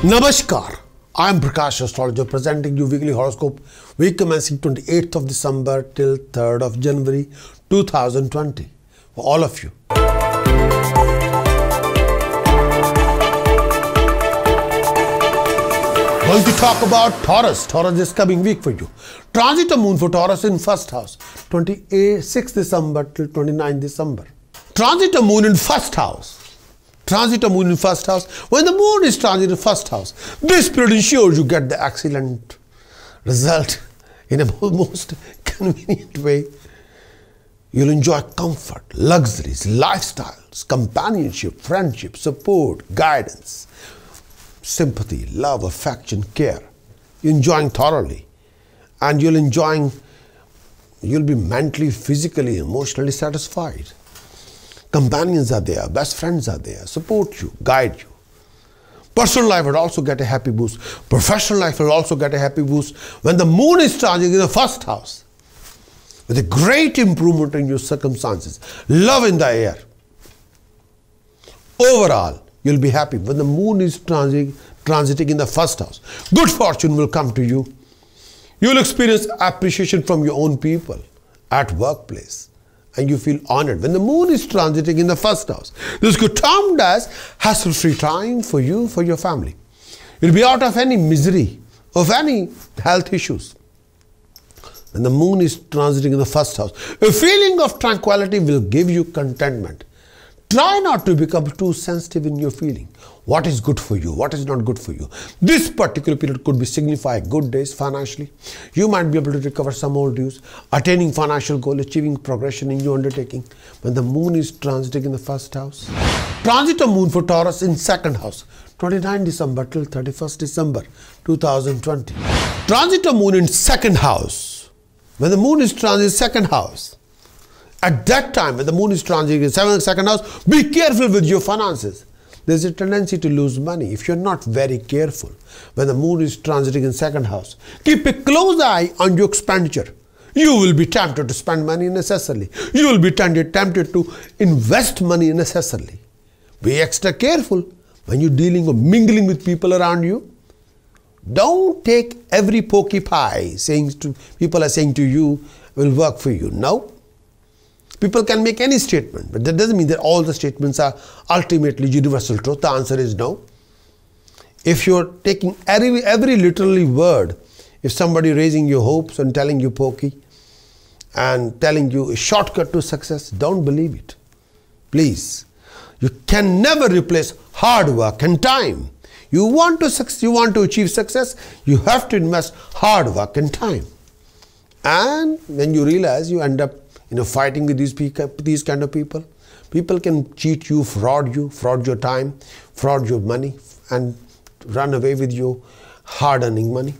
Namaskar, I am Prakash Astrologer presenting you weekly horoscope week commencing 28th of December till 3rd of January 2020 for all of you. Going to talk about Taurus. Taurus this coming week for you. Transit of moon for Taurus in first house 26th December till 29th December. Transit of moon in first house. Transit of moon in first house. When the moon is transit in first house, this period ensures you get the excellent result in a most convenient way. You'll enjoy comfort, luxuries, lifestyles, companionship, friendship, support, guidance, sympathy, love, affection, care. You're enjoying thoroughly, and you'll be mentally, physically, emotionally satisfied. Companions are there, best friends are there, support you, guide you. Personal life will also get a happy boost. Professional life will also get a happy boost when the moon is transiting in the first house, with a great improvement in your circumstances. Love in the air. Overall, you'll be happy when the moon is transiting in the first house. Good fortune will come to you. You'll experience appreciation from your own people at workplace, and you feel honored when the moon is transiting in the first house. This could termed as hassle-free time for you, for your family. You'll be out of any misery, of any health issues. When the moon is transiting in the first house, a feeling of tranquility will give you contentment. Try not to become too sensitive in your feeling. What is good for you? What is not good for you? This particular period could be signify good days financially. You might be able to recover some old dues, attaining financial goal, achieving progression in your undertaking. When the moon is transiting in the first house. Transit of moon for Taurus in second house, 29 December till 31st December 2020. Transit of moon in second house. When the moon is transiting second house, at that time, when the moon is transiting in second house, be careful with your finances. There's a tendency to lose money if you're not very careful. When the moon is transiting in second house, keep a close eye on your expenditure. You will be tempted to spend money unnecessarily. You will be tempted to invest money unnecessarily. Be extra careful when you're dealing or mingling with people around you. Don't take every pokey pie people are saying to you will work for you. No. People can make any statement, but that doesn't mean that all the statements are ultimately universal truth. The answer is no. If you're taking every literally word, if somebody raising your hopes and telling you pokey and telling you a shortcut to success, don't believe it. Please. You can never replace hard work and time. You want to achieve success, you have to invest hard work and time. And when you realize, you end up fighting with these kind of people. People can cheat you, fraud your time, fraud your money, and run away with your hard-earning money.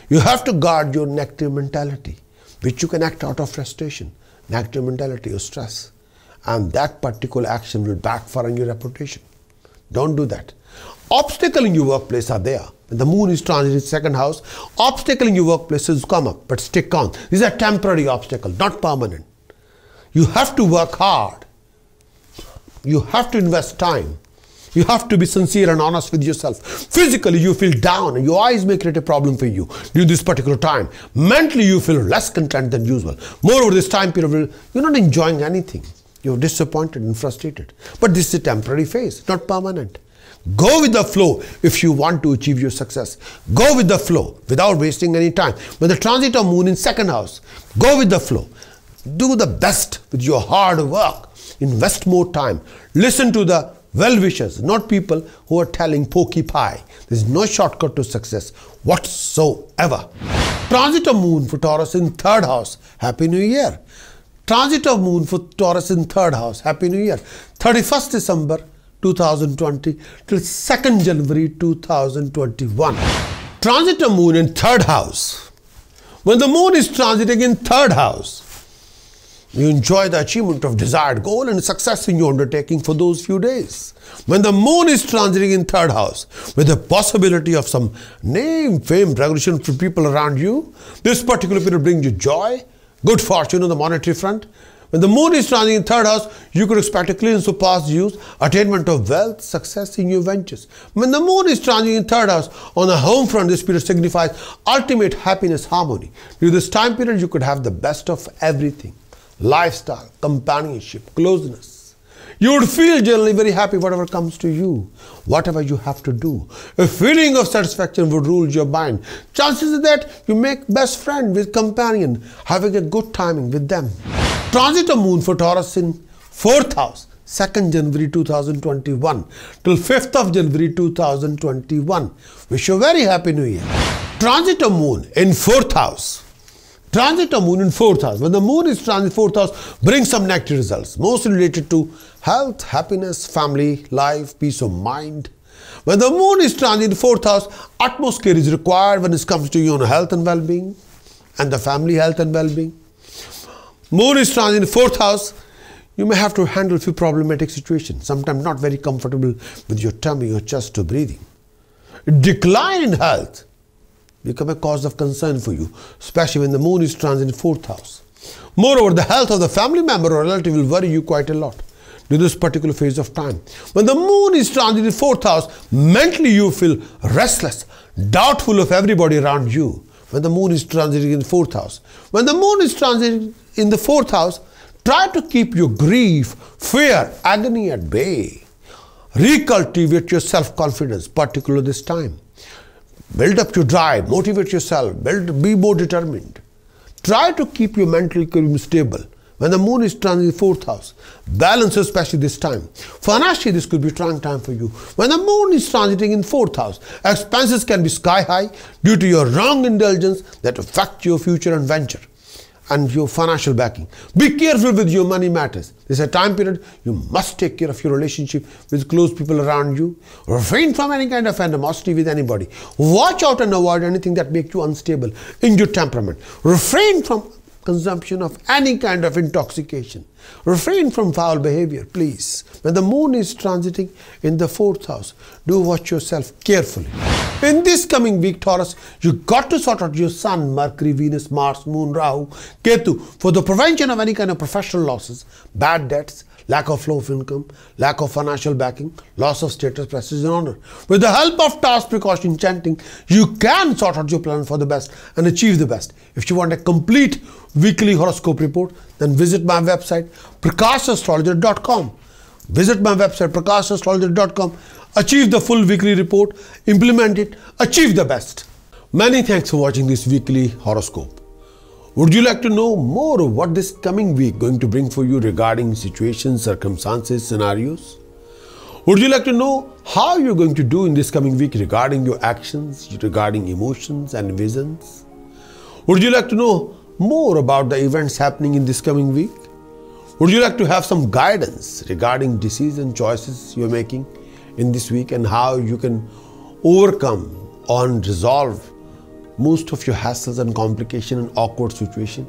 You have to guard your negative mentality, which you can act out of frustration, negative mentality or stress. And that particular action will backfire on your reputation. Don't do that. Obstacles in your workplace are there. When the moon is transiting second house, obstacles in your workplaces come up, but stick on. These are temporary obstacles, not permanent. You have to work hard. You have to invest time. You have to be sincere and honest with yourself. Physically, you feel down and your eyes may create a problem for you during this particular time. Mentally, you feel less content than usual. Moreover, this time period, you're not enjoying anything. You're disappointed and frustrated. But this is a temporary phase, not permanent. Go with the flow if you want to achieve your success. Go with the flow without wasting any time. When the transit of moon in second house, go with the flow. Do the best with your hard work. Invest more time. Listen to the well-wishers, not people who are telling pokey pie. There's no shortcut to success whatsoever. Transit of moon for Taurus in third house. Happy New Year. Transit of moon for Taurus in third house. Happy New Year. 31st December 2020 till 2nd January 2021. Transit of moon in third house. When the moon is transiting in third house, you enjoy the achievement of desired goal and success in your undertaking for those few days. When the moon is transiting in third house, with the possibility of some name, fame, recognition for people around you, this particular period brings you joy, good fortune on the monetary front. When the moon is transiting in third house, you could expect a clearance of past use, attainment of wealth, success in your ventures. When the moon is transiting in third house, on the home front, this period signifies ultimate happiness, harmony. During this time period, you could have the best of everything. Lifestyle, companionship, closeness. You would feel generally very happy whatever comes to you, whatever you have to do. A feeling of satisfaction would rule your mind. Chances are that you make best friend with companion, having a good timing with them. Transit of moon for Taurus in 4th house, 2nd January 2021 till 5th of January 2021. Wish you a very happy new year. Transit of moon in 4th house. Transit of moon in 4th house. When the moon is transit 4th house, brings some negative results, mostly related to health, happiness, family, life, peace of mind. When the moon is transit in 4th house, utmost care is required when it comes to your own health and well-being and the family health and well-being. Moon is transit in 4th house, you may have to handle a few problematic situations, sometimes not very comfortable with your tummy or chest or breathing. Decline in health become a cause of concern for you, especially when the moon is transit in 4th house. Moreover, the health of the family member or relative will worry you quite a lot during this particular phase of time. When the moon is transit in 4th house, mentally you feel restless, doubtful of everybody around you. When the moon is transiting in the 4th house. When the moon is transiting in the 4th house, try to keep your grief, fear, agony at bay. Recultivate your self-confidence, particularly this time. Build up your drive, motivate yourself, be more determined. Try to keep your mental equilibrium stable. When the moon is transiting in the 4th house, balance especially this time. Financially, this could be a trying time for you. When the moon is transiting in 4th house, expenses can be sky high due to your wrong indulgence that affect your future and venture and your financial backing. Be careful with your money matters. This is a time period you must take care of your relationship with close people around you. Refrain from any kind of animosity with anybody. Watch out and avoid anything that makes you unstable in your temperament. Refrain from consumption of any kind of intoxication. Refrain from foul behavior, please. When the moon is transiting in the 4th house, do watch yourself carefully. In this coming week, Taurus, you got to sort out your Sun, Mercury, Venus, Mars, Moon, Rahu, Ketu for the prevention of any kind of professional losses, bad debts, lack of flow of income, lack of financial backing, loss of status, prestige and honor. With the help of task, precaution, chanting, you can sort out your plan for the best and achieve the best. If you want a complete weekly horoscope report, then visit my website prakashastrologer.com. Visit my website prakashastrologer.com. Achieve the full weekly report, implement it, achieve the best. Many thanks for watching this weekly horoscope. Would you like to know more of what this coming week going to bring for you regarding situations, circumstances, scenarios? Would you like to know how you're going to do in this coming week regarding your actions, regarding emotions and visions? Would you like to know more about the events happening in this coming week? Would you like to have some guidance regarding decision choices you're making in this week and how you can overcome and resolve most of your hassles and complication and awkward situation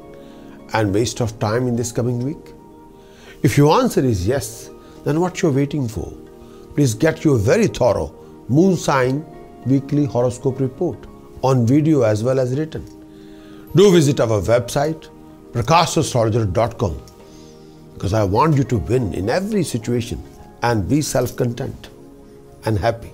and waste of time in this coming week? If your answer is yes, then what you're waiting for? Please get your very thorough moon sign weekly horoscope report on video as well as written. Do visit our website prakashastrologer.com because I want you to win in every situation and be self-content and happy.